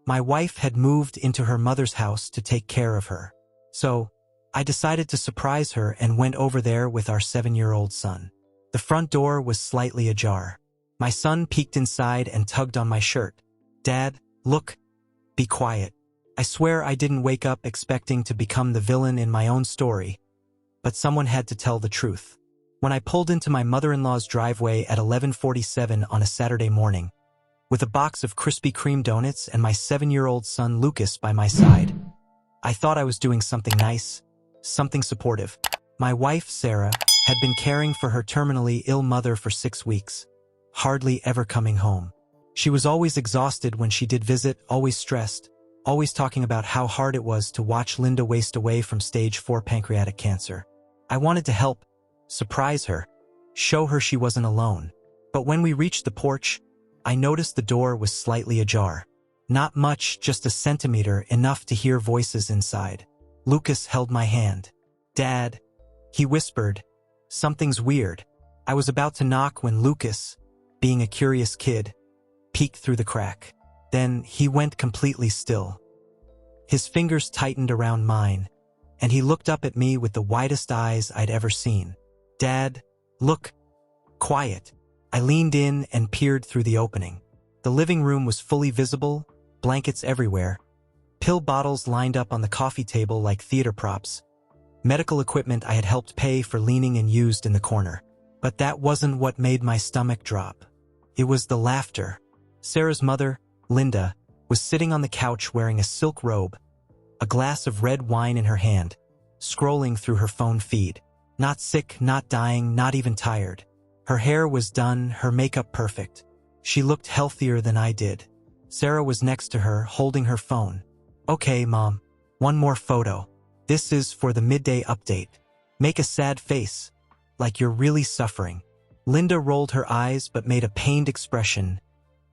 My wife had moved into her mother's house to take care of her. So, I decided to surprise her and went over there with our 7-year-old son. The front door was slightly ajar. My son peeked inside and tugged on my shirt. "Dad, look, be quiet." I swear I didn't wake up expecting to become the villain in my own story, but someone had to tell the truth. When I pulled into my mother-in-law's driveway at 11:47 on a Saturday morning, with a box of Krispy Kreme donuts and my 7-year-old son Lucas by my side, I thought I was doing something nice, something supportive. My wife, Sarah, had been caring for her terminally ill mother for 6 weeks, hardly ever coming home. She was always exhausted when she did visit, always stressed, always talking about how hard it was to watch Linda waste away from stage 4 pancreatic cancer. I wanted to help, surprise her, show her she wasn't alone. But when we reached the porch, I noticed the door was slightly ajar. Not much, just a centimeter, enough to hear voices inside. Lucas held my hand. "Dad," he whispered, "something's weird." I was about to knock when Lucas, being a curious kid, peeked through the crack. Then he went completely still. His fingers tightened around mine, and he looked up at me with the widest eyes I'd ever seen. "Dad, look." Quiet. I leaned in and peered through the opening. The living room was fully visible, blankets everywhere, pill bottles lined up on the coffee table like theater props, medical equipment I had helped pay for leaning and used in the corner. But that wasn't what made my stomach drop. It was the laughter. Sarah's mother, Linda, was sitting on the couch wearing a silk robe, a glass of red wine in her hand, scrolling through her phone feed. Not sick, not dying, not even tired. Her hair was done, her makeup perfect. She looked healthier than I did. Sarah was next to her, holding her phone. "Okay, Mom. One more photo. This is for the midday update. Make a sad face, like you're really suffering." Linda rolled her eyes but made a pained expression.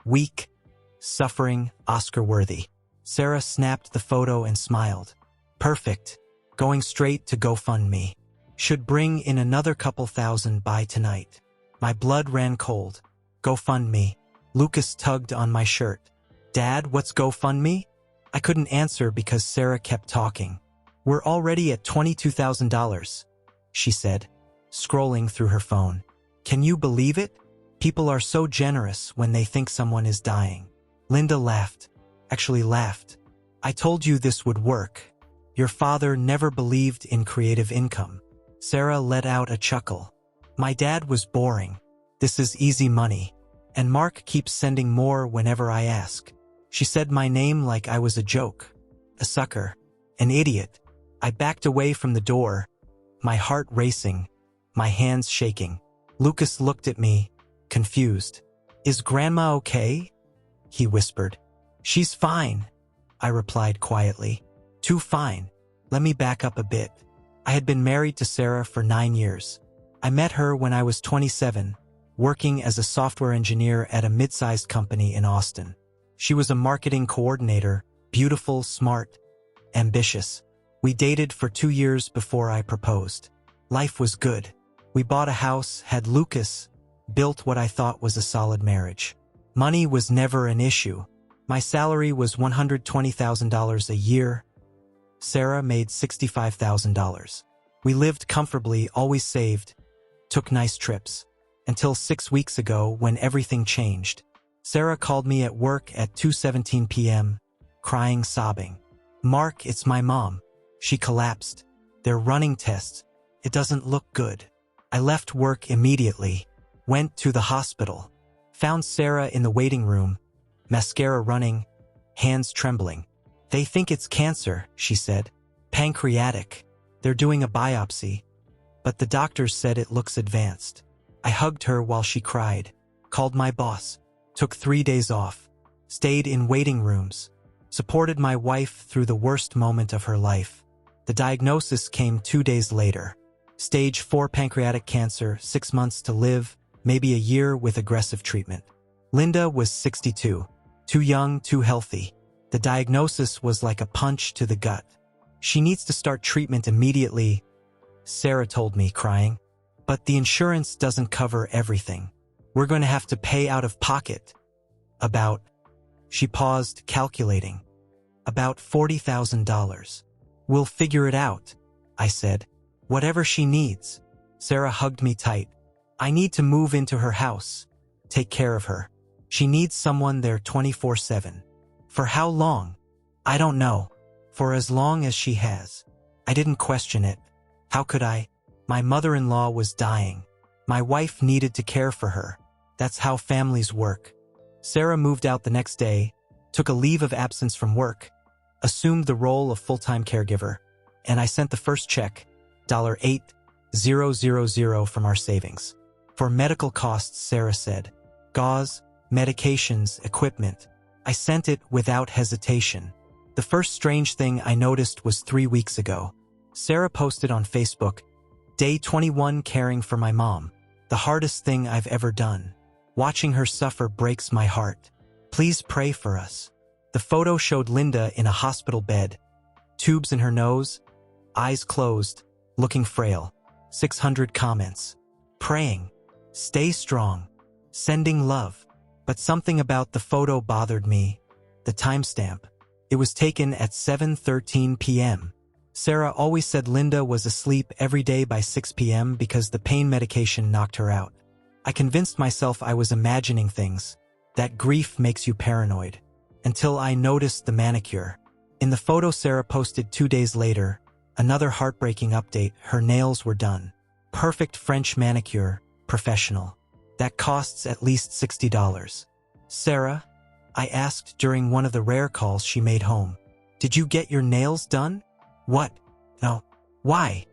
Weak, suffering, Oscar-worthy. Sarah snapped the photo and smiled. "Perfect. Going straight to GoFundMe. Should bring in another couple thousand by tonight." My blood ran cold. "GoFundMe." Lucas tugged on my shirt. "Dad, what's GoFundMe?" I couldn't answer because Sarah kept talking. "We're already at $22,000, she said, scrolling through her phone. "Can you believe it? People are so generous when they think someone is dying." Linda laughed. Actually laughed. "I told you this would work. Your father never believed in creative income." Sarah let out a chuckle. "My dad was boring. This is easy money. And Mark keeps sending more whenever I ask." She said my name like I was a joke, a sucker, an idiot. I backed away from the door, my heart racing, my hands shaking. Lucas looked at me, confused. "Is Grandma okay?" he whispered. "She's fine," I replied quietly. "Too fine. Let me back up a bit. I had been married to Sarah for 9 years. I met her when I was 27, working as a software engineer at a mid-sized company in Austin. She was a marketing coordinator, beautiful, smart, ambitious. We dated for 2 years before I proposed. Life was good. We bought a house, had Lucas, built what I thought was a solid marriage. Money was never an issue. My salary was $120,000 a year. Sarah made $65,000. We lived comfortably, always saved, took nice trips. Until 6 weeks ago when everything changed. Sarah called me at work at 2:17 p.m., crying, sobbing. "Mark, it's my mom. She collapsed. They're running tests. It doesn't look good." I left work immediately, went to the hospital, found Sarah in the waiting room, mascara running, hands trembling. "They think it's cancer," she said. "Pancreatic. They're doing a biopsy, but the doctors said it looks advanced." I hugged her while she cried, called my boss, took 3 days off, stayed in waiting rooms, supported my wife through the worst moment of her life. The diagnosis came 2 days later. Stage 4 pancreatic cancer, 6 months to live, maybe a year with aggressive treatment. Linda was 62, too young, too healthy. The diagnosis was like a punch to the gut. "She needs to start treatment immediately," Sarah told me, crying. "But the insurance doesn't cover everything. We're going to have to pay out of pocket." About She paused, calculating. About $40,000. We'll figure it out, I said. Whatever she needs. Sarah hugged me tight. I need to move into her house. Take care of her. She needs someone there 24/7. For how long? I don't know. For as long as she has. I didn't question it. How could I? My mother-in-law was dying. My wife needed to care for her. That's how families work. Sarah moved out the next day, took a leave of absence from work, assumed the role of full-time caregiver, and I sent the first check, $8,000 from our savings. For medical costs, Sarah said. Gauze, medications, equipment. I sent it without hesitation. The first strange thing I noticed was 3 weeks ago. Sarah posted on Facebook, Day 21 caring for my mom. The hardest thing I've ever done. Watching her suffer breaks my heart. Please pray for us. The photo showed Linda in a hospital bed, tubes in her nose, eyes closed, looking frail. 600 comments. Praying. Stay strong. Sending love. But something about the photo bothered me. The timestamp. It was taken at 7:13 p.m. Sarah always said Linda was asleep every day by 6 p.m. because the pain medication knocked her out. I convinced myself I was imagining things. That grief makes you paranoid. Until I noticed the manicure. In the photo Sarah posted 2 days later, another heartbreaking update, her nails were done. Perfect French manicure, professional. That costs at least $60. Sarah? I asked during one of the rare calls she made home. Did you get your nails done? What? No. Why?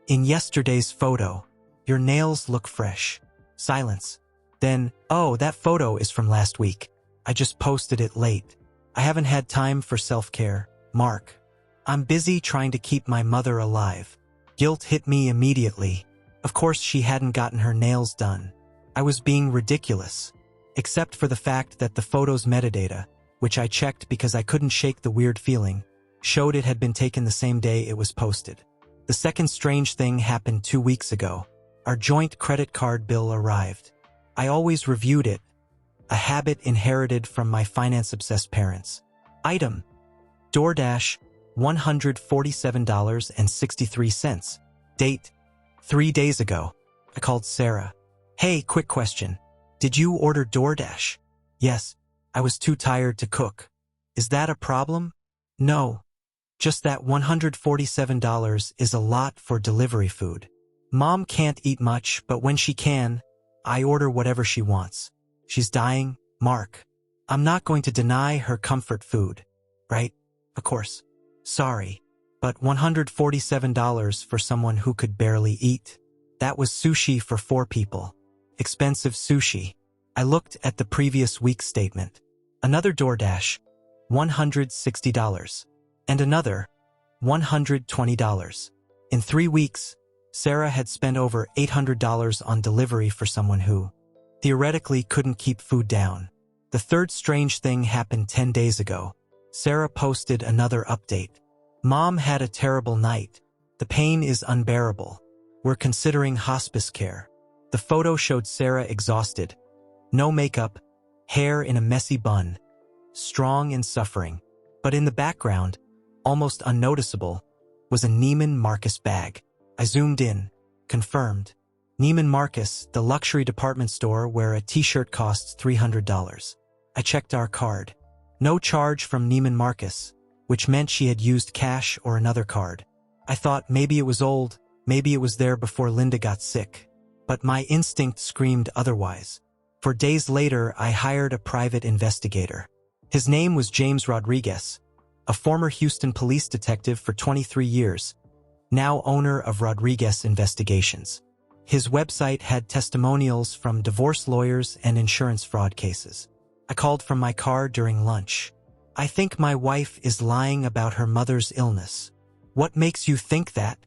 In yesterday's photo. Your nails look fresh. Silence. Then, oh, that photo is from last week. I just posted it late. I haven't had time for self-care. Mark. I'm busy trying to keep my mother alive. Guilt hit me immediately. Of course she hadn't gotten her nails done. I was being ridiculous. Except for the fact that the photo's metadata, which I checked because I couldn't shake the weird feeling, showed it had been taken the same day it was posted. The second strange thing happened 2 weeks ago. Our joint credit card bill arrived. I always reviewed it, a habit inherited from my finance-obsessed parents. Item: DoorDash, $147.63. Date: 3 days ago. I called Sarah. Hey, quick question. Did you order DoorDash? Yes, I was too tired to cook. Is that a problem? No. Just that $147 is a lot for delivery food. Mom can't eat much, but when she can, I order whatever she wants. She's dying, Mark. I'm not going to deny her comfort food. Right? Of course. Sorry. But $147 for someone who could barely eat. That was sushi for 4 people. Expensive sushi. I looked at the previous week's statement. Another DoorDash, $160. And another, $120. In 3 weeks, Sarah had spent over $800 on delivery for someone who, theoretically, couldn't keep food down. The third strange thing happened 10 days ago. Sarah posted another update. Mom had a terrible night. The pain is unbearable. We're considering hospice care. The photo showed Sarah exhausted. No makeup, hair in a messy bun. Strong and suffering. But in the background, almost unnoticeable, was a Neiman Marcus bag. I zoomed in. Confirmed. Neiman Marcus, the luxury department store where a t-shirt costs $300. I checked our card. No charge from Neiman Marcus, which meant she had used cash or another card. I thought maybe it was old, maybe it was there before Linda got sick. But my instinct screamed otherwise. For days later, I hired a private investigator. His name was James Rodriguez, a former Houston police detective for 23 years, now owner of Rodriguez Investigations. His website had testimonials from divorce lawyers and insurance fraud cases. I called from my car during lunch. I think my wife is lying about her mother's illness. What makes you think that?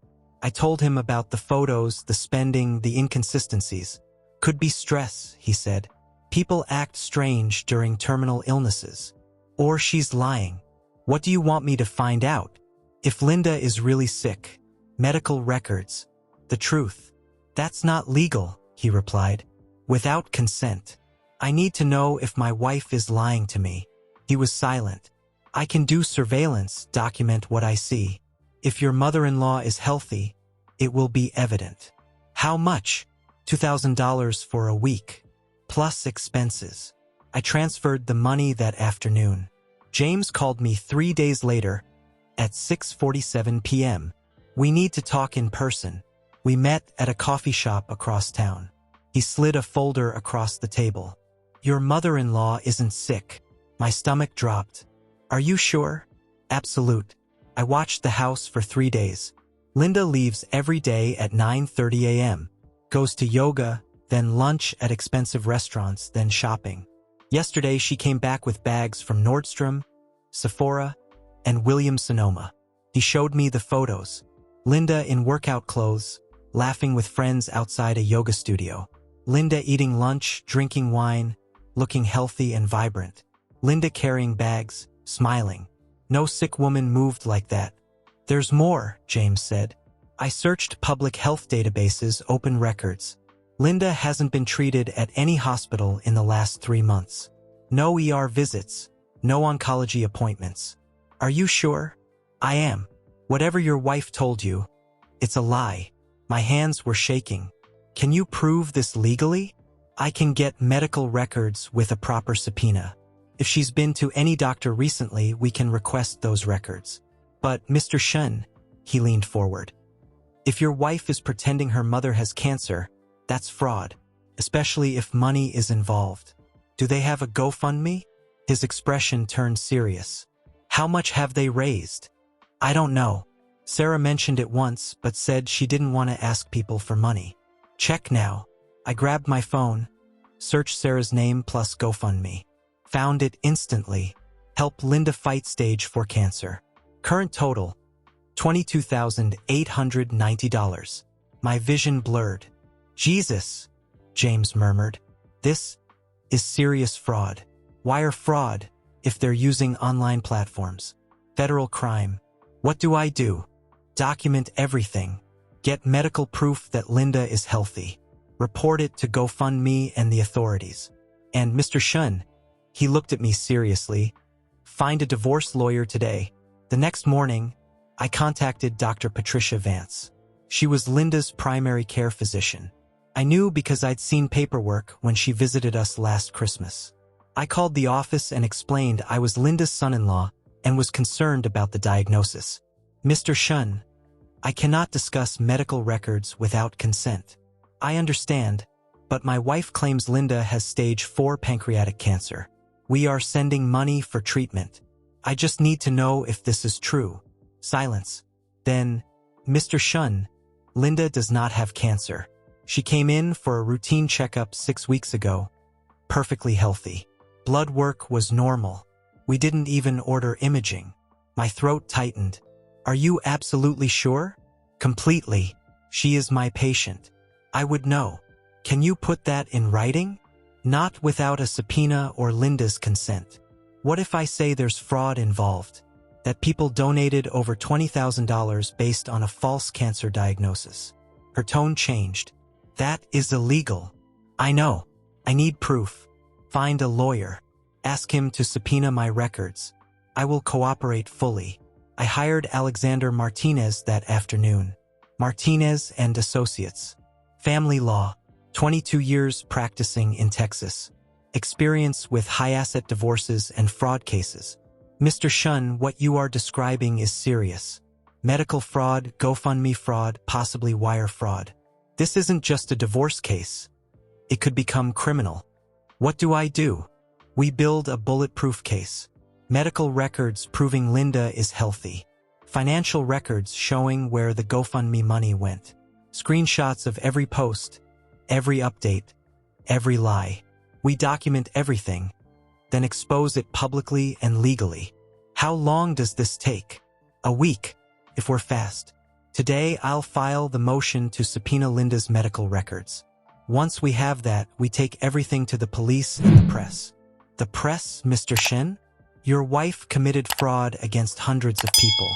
I told him about the photos, the spending, the inconsistencies. Could be stress, he said. People act strange during terminal illnesses. Or she's lying. What do you want me to find out? If Linda is really sick, medical records, the truth. That's not legal, he replied. Without consent. I need to know if my wife is lying to me. He was silent. I can do surveillance, document what I see. If your mother-in-law is healthy, it will be evident. How much? $2,000 for a week, plus expenses. I transferred the money that afternoon. James called me 3 days later at 6:47 p.m. We need to talk in person. We met at a coffee shop across town. He slid a folder across the table. Your mother-in-law isn't sick. My stomach dropped. Are you sure? Absolute. I watched the house for 3 days. Linda leaves every day at 9:30 a.m. Goes to yoga, then lunch at expensive restaurants, then shopping. Yesterday she came back with bags from Nordstrom, Sephora, and Williams-Sonoma. He showed me the photos. Linda in workout clothes, laughing with friends outside a yoga studio. Linda eating lunch, drinking wine, looking healthy and vibrant. Linda carrying bags, smiling. No sick woman moved like that. There's more, James said. I searched public health databases, open records. Linda hasn't been treated at any hospital in the last 3 months. No ER visits, no oncology appointments. Are you sure? I am. Whatever your wife told you, it's a lie. My hands were shaking. Can you prove this legally? I can get medical records with a proper subpoena. If she's been to any doctor recently, we can request those records. But, Mr. Shen, he leaned forward. If your wife is pretending her mother has cancer, that's fraud, especially if money is involved. Do they have a GoFundMe? His expression turned serious. How much have they raised? I don't know. Sarah mentioned it once, but said she didn't want to ask people for money. Check now. I grabbed my phone, searched Sarah's name plus GoFundMe. Found it instantly. Help Linda fight stage 4 cancer. Current total, $22,890. My vision blurred. Jesus, James murmured. This is serious fraud. Wire fraud, if they're using online platforms. Federal crime. What do I do? Document everything. Get medical proof that Linda is healthy. Report it to GoFundMe and the authorities. And Mr. Shun, he looked at me seriously. Find a divorce lawyer today. The next morning, I contacted Dr. Patricia Vance. She was Linda's primary care physician. I knew because I'd seen paperwork when she visited us last Christmas. I called the office and explained I was Linda's son-in-law and was concerned about the diagnosis. Mr. Shun, I cannot discuss medical records without consent. I understand, but my wife claims Linda has stage 4 pancreatic cancer. We are sending money for treatment. I just need to know if this is true. Silence. Then, Mr. Shun, Linda does not have cancer. She came in for a routine checkup 6 weeks ago. Perfectly healthy. Blood work was normal. We didn't even order imaging. My throat tightened. Are you absolutely sure? Completely. She is my patient. I would know. Can you put that in writing? Not without a subpoena or Linda's consent. What if I say there's fraud involved? That people donated over $20,000 based on a false cancer diagnosis. Her tone changed. That is illegal. I know. I need proof. Find a lawyer. Ask him to subpoena my records. I will cooperate fully. I hired Alexander Martinez that afternoon. Martinez and Associates. Family law. 22 years practicing in Texas. Experience with high-asset divorces and fraud cases. Mr. Shun, what you are describing is serious. Medical fraud, GoFundMe fraud, possibly wire fraud. This isn't just a divorce case. It could become criminal. What do I do? We build a bulletproof case. Medical records proving Linda is healthy. Financial records showing where the GoFundMe money went. Screenshots of every post, every update, every lie. We document everything, then expose it publicly and legally. How long does this take? A week, if we're fast. Today, I'll file the motion to subpoena Linda's medical records. Once we have that, we take everything to the police and the press. The press, Mr. Shen? Your wife committed fraud against hundreds of people.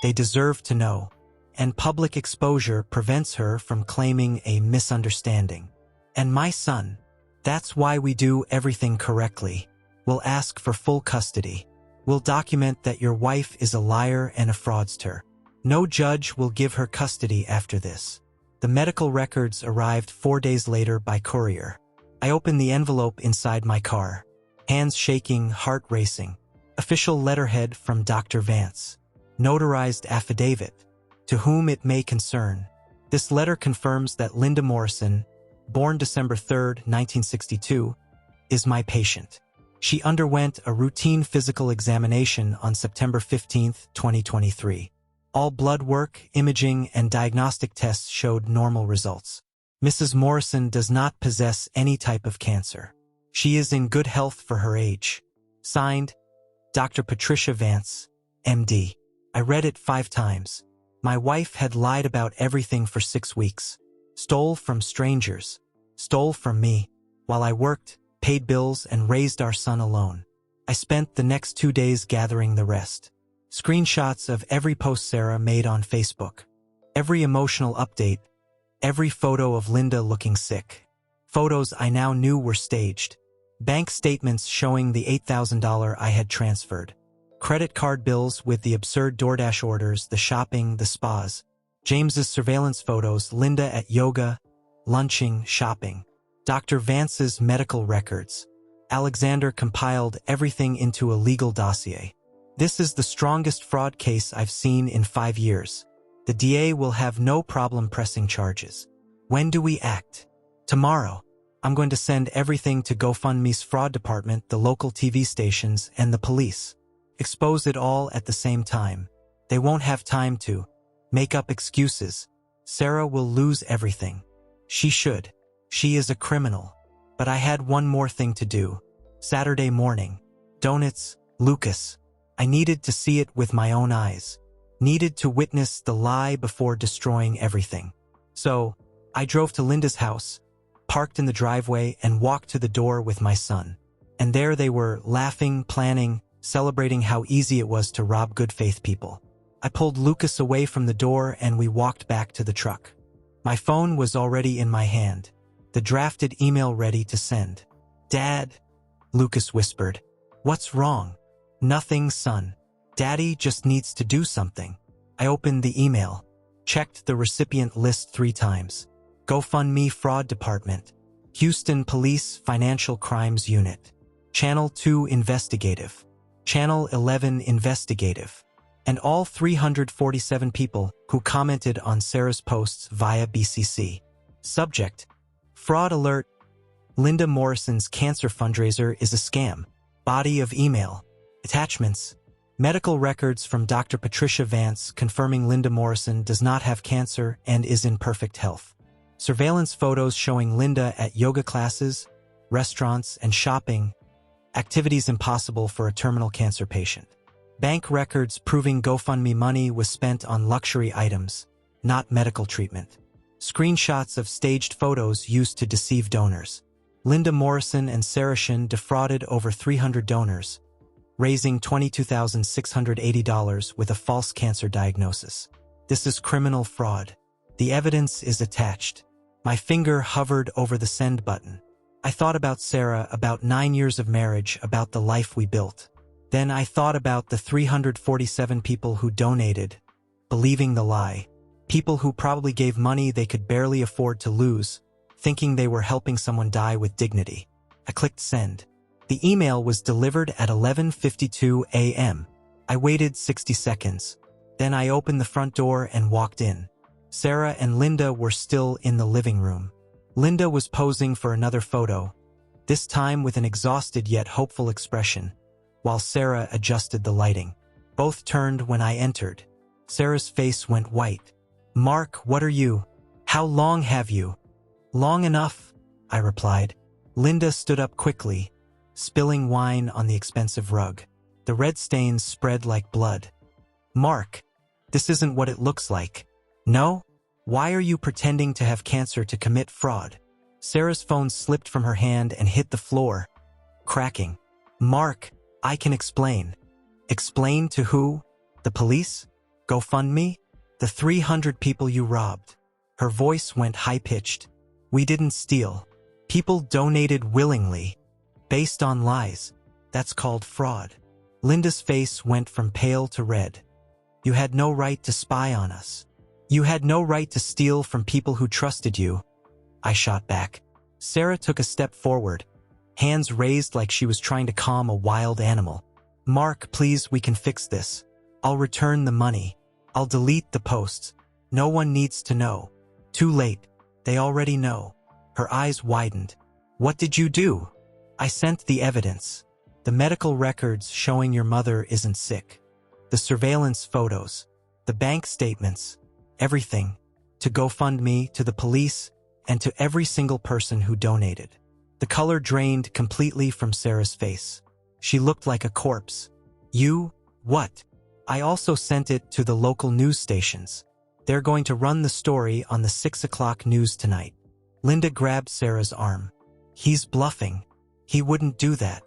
They deserve to know. And public exposure prevents her from claiming a misunderstanding. And my son. That's why we do everything correctly. We'll ask for full custody. We'll document that your wife is a liar and a fraudster. No judge will give her custody after this. The medical records arrived 4 days later by courier. I opened the envelope inside my car. Hands shaking, heart racing. Official letterhead from Dr. Vance. Notarized affidavit. To whom it may concern. This letter confirms that Linda Morrison, born December 3, 1962, is my patient. She underwent a routine physical examination on September 15, 2023. All blood work, imaging, and diagnostic tests showed normal results. Mrs. Morrison does not possess any type of cancer. She is in good health for her age. Signed, Dr. Patricia Vance, MD. I read it 5 times. My wife had lied about everything for 6 weeks. Stole from strangers. Stole from me. While I worked, paid bills, and raised our son alone. I spent the next 2 days gathering the rest. Screenshots of every post Sarah made on Facebook. Every emotional update. Every photo of Linda looking sick. Photos I now knew were staged. Bank statements showing the $8,000 I had transferred. Credit card bills with the absurd DoorDash orders, the shopping, the spas. James's surveillance photos, Linda at yoga, lunching, shopping. Dr. Vance's medical records. Alexander compiled everything into a legal dossier. This is the strongest fraud case I've seen in 5 years. The DA will have no problem pressing charges. When do we act? Tomorrow. I'm going to send everything to GoFundMe's fraud department, the local TV stations, and the police. Expose it all at the same time. They won't have time to make up excuses. Sarah will lose everything. She should. She is a criminal. But I had one more thing to do. Saturday morning. Donuts, Lucas. I needed to see it with my own eyes. Needed to witness the lie before destroying everything. So, I drove to Linda's house, parked in the driveway, and walked to the door with my son. And there they were, laughing, planning, celebrating how easy it was to rob good faith people. I pulled Lucas away from the door and we walked back to the truck. My phone was already in my hand, the drafted email ready to send. "Dad," Lucas whispered. "What's wrong?" "Nothing, son. Daddy just needs to do something." I opened the email, checked the recipient list 3 times. GoFundMe Fraud Department, Houston Police Financial Crimes Unit, Channel 2 Investigative, Channel 11 Investigative, and all 347 people who commented on Sarah's posts via BCC. Subject: Fraud Alert. Linda Morrison's cancer fundraiser is a scam. Body of email. Attachments: medical records from Dr. Patricia Vance confirming Linda Morrison does not have cancer and is in perfect health. Surveillance photos showing Linda at yoga classes, restaurants, and shopping, activities impossible for a terminal cancer patient. Bank records proving GoFundMe money was spent on luxury items, not medical treatment. Screenshots of staged photos used to deceive donors. Linda Morrison and Sarah Shin defrauded over 300 donors, raising $22,680 with a false cancer diagnosis. This is criminal fraud. The evidence is attached. My finger hovered over the send button. I thought about Sarah, about 9 years of marriage, about the life we built. Then I thought about the 347 people who donated, believing the lie. People who probably gave money they could barely afford to lose, thinking they were helping someone die with dignity. I clicked send. The email was delivered at 11:52 a.m. I waited 60 seconds. Then I opened the front door and walked in. Sarah and Linda were still in the living room. Linda was posing for another photo, this time with an exhausted yet hopeful expression, while Sarah adjusted the lighting. Both turned when I entered. Sarah's face went white. "Mark, what are you? How long have you?" "Long enough," I replied. Linda stood up quickly, spilling wine on the expensive rug. The red stains spread like blood. "Mark, this isn't what it looks like." "No? Why are you pretending to have cancer to commit fraud?" Sarah's phone slipped from her hand and hit the floor, cracking. "Mark, I can explain." "Explain to who? The police? GoFundMe? The 300 people you robbed?" Her voice went high-pitched. "We didn't steal. People donated willingly, based on lies. That's called fraud. Linda's face went from pale to red. You had no right to spy on us. You had no right to steal from people who trusted you. I shot back. Sarah took a step forward, hands raised like she was trying to calm a wild animal. Mark, please, we can fix this. I'll return the money. I'll delete the posts. No one needs to know. Too late. They already know. Her eyes widened. What did you do? I sent the evidence. The medical records showing your mother isn't sick. The surveillance photos. The bank statements. Everything. To GoFundMe, to the police, and to every single person who donated. The color drained completely from Sarah's face. She looked like a corpse. You? What? I also sent it to the local news stations. They're going to run the story on the 6 o'clock news tonight. Linda grabbed Sarah's arm. He's bluffing. He wouldn't do that.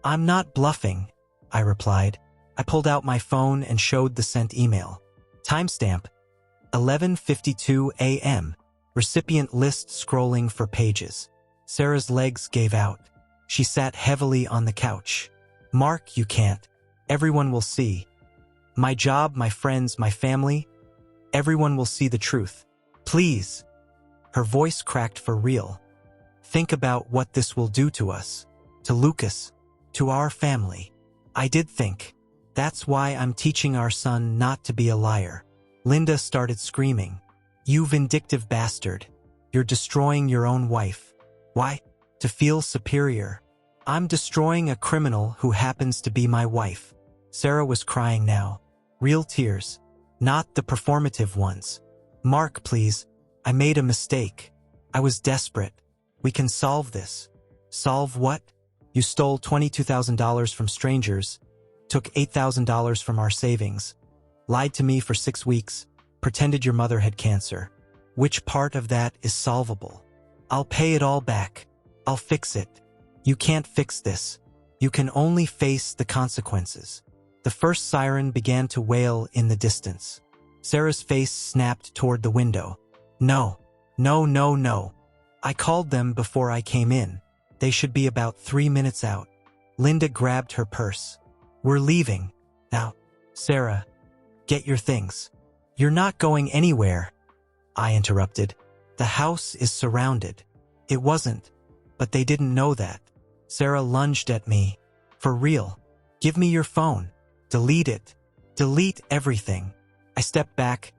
I'm not bluffing, I replied. I pulled out my phone and showed the sent email. Timestamp, 11:52 a.m. Recipient list scrolling for pages. Sarah's legs gave out. She sat heavily on the couch. Mark, you can't. Everyone will see. My job, my friends, my family. Everyone will see the truth. Please. Her voice cracked for real. Think about what this will do to us. To Lucas. To our family. I did think. That's why I'm teaching our son not to be a liar. Linda started screaming. You vindictive bastard. You're destroying your own wife. Why? To feel superior. I'm destroying a criminal who happens to be my wife. Sarah was crying now. Real tears. Not the performative ones. Mark, please. I made a mistake. I was desperate. We can solve this. Solve what? You stole $22,000 from strangers, took $8,000 from our savings, lied to me for 6 weeks, pretended your mother had cancer. Which part of that is solvable? I'll pay it all back. I'll fix it. You can't fix this. You can only face the consequences. The first siren began to wail in the distance. Sarah's face snapped toward the window. No, no, no, no. I called them before I came in. They should be about 3 minutes out. Linda grabbed her purse. We're leaving. Now, Sarah, get your things. You're not going anywhere. I interrupted. The house is surrounded. It wasn't, but they didn't know that. Sarah lunged at me. For real. Give me your phone. Delete it. Delete everything. I stepped back,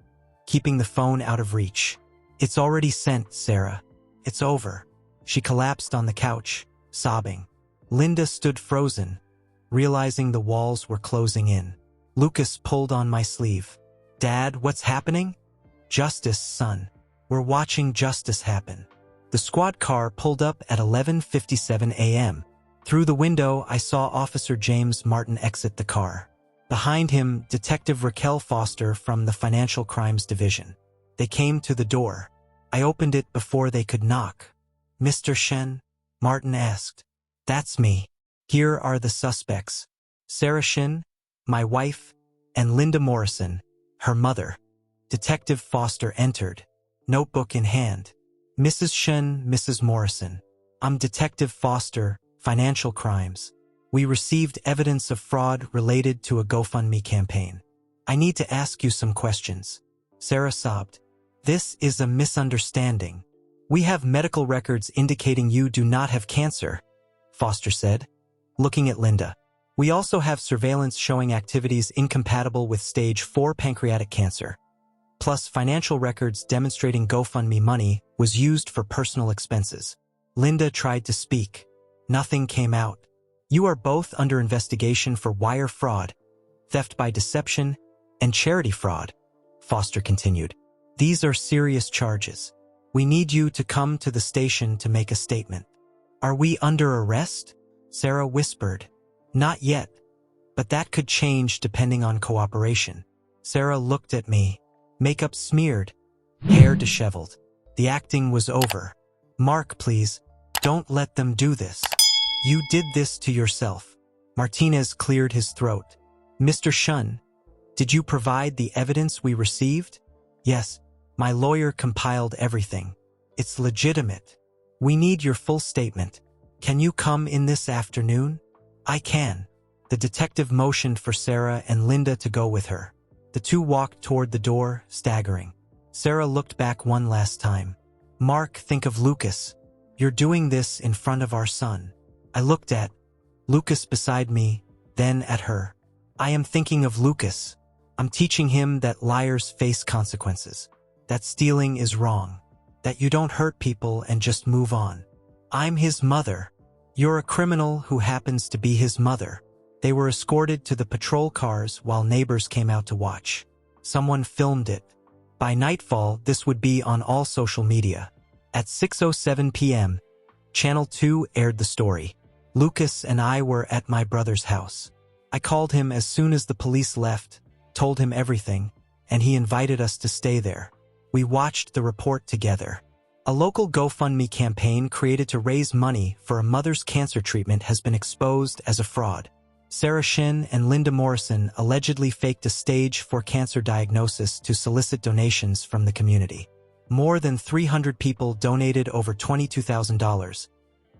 keeping the phone out of reach. It's already sent, Sarah. It's over. She collapsed on the couch, sobbing. Linda stood frozen, realizing the walls were closing in. Lucas pulled on my sleeve. Dad, what's happening? Justice, son. We're watching justice happen. The squad car pulled up at 11:57 a.m. Through the window, I saw Officer James Martin exit the car. Behind him, Detective Raquel Foster from the Financial Crimes Division. They came to the door. I opened it before they could knock. Mr. Shen? Martin asked. That's me. Here are the suspects. Sarah Shin, my wife, and Linda Morrison, her mother. Detective Foster entered, notebook in hand. Mrs. Shin, Mrs. Morrison. I'm Detective Foster, Financial Crimes. We received evidence of fraud related to a GoFundMe campaign. I need to ask you some questions. Sarah sobbed. This is a misunderstanding. We have medical records indicating you do not have cancer, Foster said, looking at Linda. We also have surveillance showing activities incompatible with stage 4 pancreatic cancer. Plus financial records demonstrating GoFundMe money was used for personal expenses. Linda tried to speak. Nothing came out. You are both under investigation for wire fraud, theft by deception, and charity fraud, Foster continued. These are serious charges. We need you to come to the station to make a statement. Are we under arrest? Sarah whispered. Not yet, but that could change depending on cooperation. Sarah looked at me, makeup smeared, hair disheveled. The acting was over. Mark, please, don't let them do this. You did this to yourself. Martinez cleared his throat. Mr. Shun, did you provide the evidence we received? Yes, my lawyer compiled everything. It's legitimate. We need your full statement. Can you come in this afternoon? I can. The detective motioned for Sarah and Linda to go with her. The two walked toward the door, staggering. Sarah looked back one last time. Mark, think of Lucas. You're doing this in front of our son. I looked at Lucas beside me, then at her. I am thinking of Lucas. I'm teaching him that liars face consequences. That stealing is wrong. That you don't hurt people and just move on. I'm his mother. You're a criminal who happens to be his mother. They were escorted to the patrol cars while neighbors came out to watch. Someone filmed it. By nightfall, this would be on all social media. At 6:07 p.m., Channel 2 aired the story. Lucas and I were at my brother's house. I called him as soon as the police left, told him everything, and he invited us to stay there. We watched the report together. A local GoFundMe campaign created to raise money for a mother's cancer treatment has been exposed as a fraud. Sarah Shin and Linda Morrison allegedly faked a stage 4 cancer diagnosis to solicit donations from the community. More than 300 people donated over $22,000,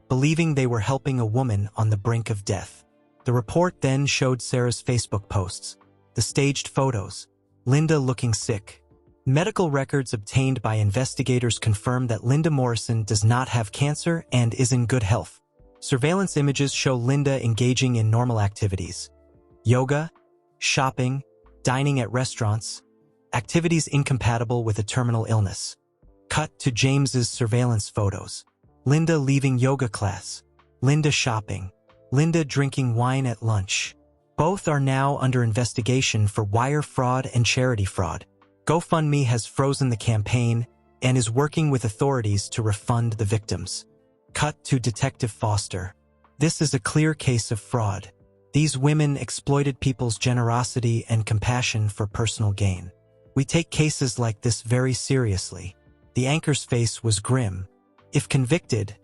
believing they were helping a woman on the brink of death. The report then showed Sarah's Facebook posts, the staged photos, Linda looking sick. Medical records obtained by investigators confirm that Linda Morrison does not have cancer and is in good health. Surveillance images show Linda engaging in normal activities. Yoga, shopping, dining at restaurants, activities incompatible with a terminal illness. Cut to James's surveillance photos. Linda leaving yoga class. Linda shopping. Linda drinking wine at lunch. Both are now under investigation for wire fraud and charity fraud. GoFundMe has frozen the campaign and is working with authorities to refund the victims. Cut to Detective Foster. This is a clear case of fraud. These women exploited people's generosity and compassion for personal gain. We take cases like this very seriously. The anchor's face was grim. If convicted,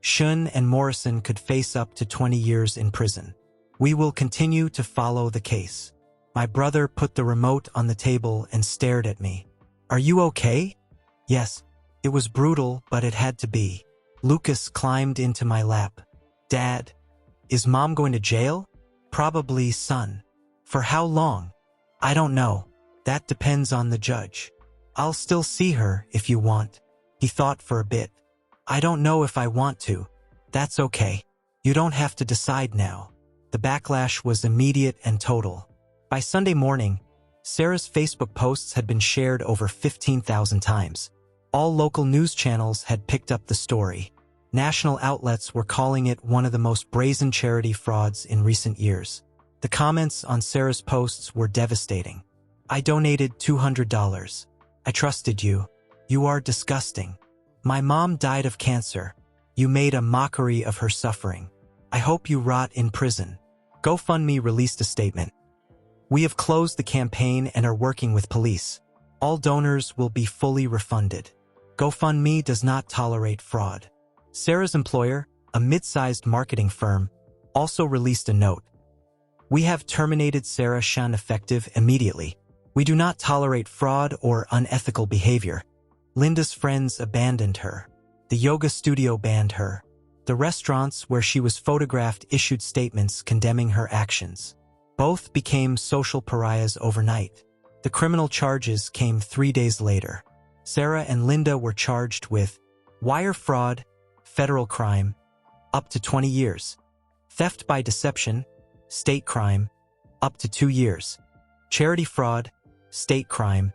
Shun and Morrison could face up to 20 years in prison. We will continue to follow the case. My brother put the remote on the table and stared at me. Are you okay? Yes. It was brutal, but it had to be. Lucas climbed into my lap. Dad, is Mom going to jail? Probably, son. For how long? I don't know. That depends on the judge. I'll still see her if you want. He thought for a bit. I don't know if I want to. That's okay. You don't have to decide now. The backlash was immediate and total. By Sunday morning, Sarah's Facebook posts had been shared over 15,000 times. All local news channels had picked up the story. National outlets were calling it one of the most brazen charity frauds in recent years. The comments on Sarah's posts were devastating. I donated $200. I trusted you. You are disgusting. My mom died of cancer. You made a mockery of her suffering. I hope you rot in prison. GoFundMe released a statement. We have closed the campaign and are working with police. All donors will be fully refunded. GoFundMe does not tolerate fraud. Sarah's employer, a mid-sized marketing firm, also released a note. We have terminated Sarah Shan effective immediately. We do not tolerate fraud or unethical behavior. Linda's friends abandoned her. The yoga studio banned her. The restaurants where she was photographed issued statements condemning her actions. Both became social pariahs overnight. The criminal charges came 3 days later. Sarah and Linda were charged with wire fraud, federal crime, up to 20 years. Theft by deception, state crime, up to 2 years. Charity fraud, state crime,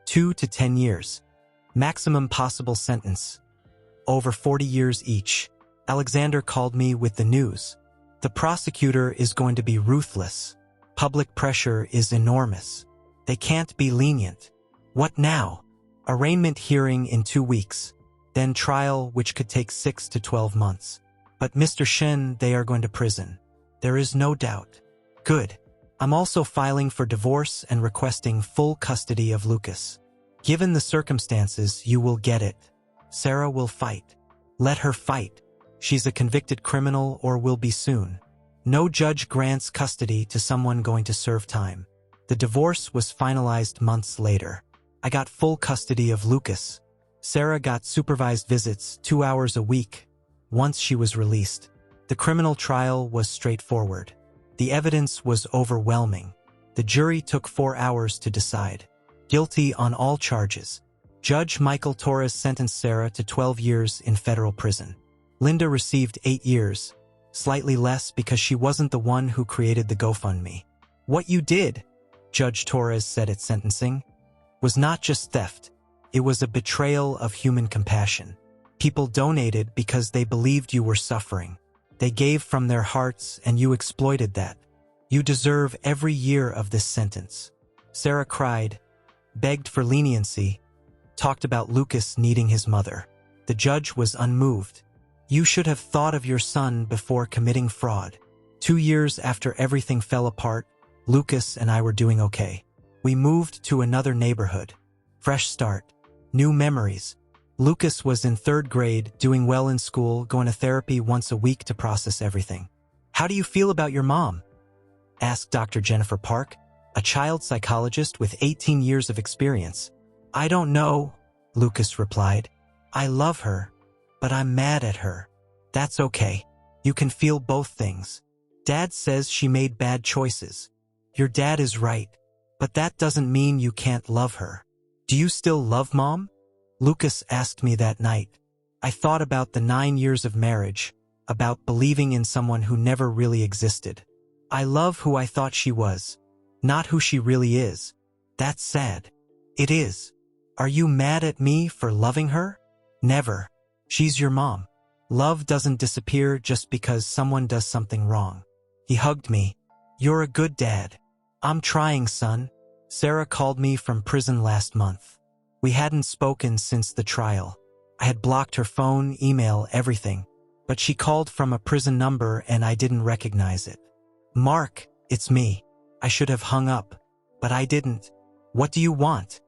2 to 10 years. Maximum possible sentence, over 40 years each. Alexander called me with the news. The prosecutor is going to be ruthless. Public pressure is enormous. They can't be lenient. What now? Arraignment hearing in 2 weeks. Then trial, which could take 6 to 12 months. But Mr. Shen, they are going to prison. There is no doubt. Good. I'm also filing for divorce and requesting full custody of Lucas. Given the circumstances, you will get it. Sarah will fight. Let her fight. She's a convicted criminal or will be soon. No judge grants custody to someone going to serve time. The divorce was finalized months later. I got full custody of Lucas. Sarah got supervised visits 2 hours a week once she was released. The criminal trial was straightforward. The evidence was overwhelming. The jury took 4 hours to decide. Guilty on all charges. Judge Michael Torres sentenced Sarah to 12 years in federal prison. Linda received 8 years, slightly less because she wasn't the one who created the GoFundMe. What you did, Judge Torres said at sentencing, was not just theft. It was a betrayal of human compassion. People donated because they believed you were suffering. They gave from their hearts and you exploited that. You deserve every year of this sentence. Sarah cried, begged for leniency, talked about Lucas needing his mother. The judge was unmoved. You should have thought of your son before committing fraud. 2 years after everything fell apart, Lucas and I were doing okay. We moved to another neighborhood. Fresh start. New memories. Lucas was in 3rd grade, doing well in school, going to therapy once a week to process everything. How do you feel about your mom? Asked Dr. Jennifer Park, a child psychologist with 18 years of experience. I don't know, Lucas replied. I love her, but I'm mad at her. That's okay. You can feel both things. Dad says she made bad choices. Your dad is right, but that doesn't mean you can't love her. Do you still love Mom? Lucas asked me that night. I thought about the 9 years of marriage, about believing in someone who never really existed. I love who I thought she was, not who she really is. That's sad. It is. Are you mad at me for loving her? Never. She's your mom. Love doesn't disappear just because someone does something wrong. He hugged me. You're a good dad. I'm trying, son. Sarah called me from prison last month. We hadn't spoken since the trial. I had blocked her phone, email, everything. But she called from a prison number and I didn't recognize it. Mark, it's me. I should have hung up, but I didn't. What do you want?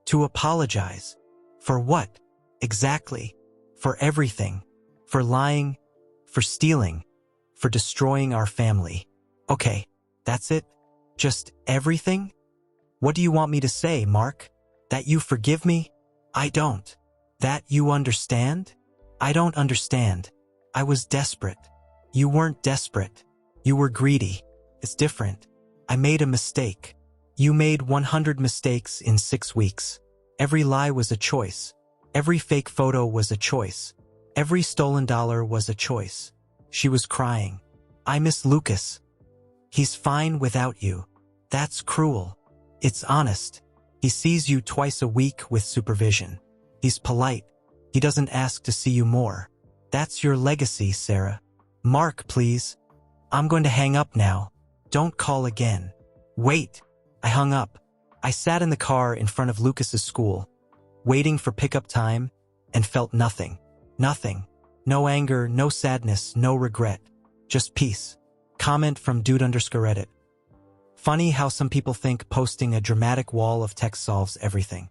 To apologize. For what? Exactly. For everything. For lying. For stealing. For destroying our family. Okay, that's it? Just everything? What do you want me to say, Mark? That you forgive me? I don't. That you understand? I don't understand. I was desperate. You weren't desperate. You were greedy. It's different. I made a mistake. You made 100 mistakes in 6 weeks. Every lie was a choice. Every fake photo was a choice. Every stolen dollar was a choice. She was crying. I miss Lucas. He's fine without you. That's cruel. It's honest. He sees you twice a week with supervision. He's polite. He doesn't ask to see you more. That's your legacy, Sarah. Mark, please. I'm going to hang up now. Don't call again. Wait. I hung up. I sat in the car in front of Lucas's school, waiting for pickup time, and felt nothing. Nothing. No anger, no sadness, no regret. Just peace. Comment from dude_Reddit. Funny how some people think posting a dramatic wall of text solves everything.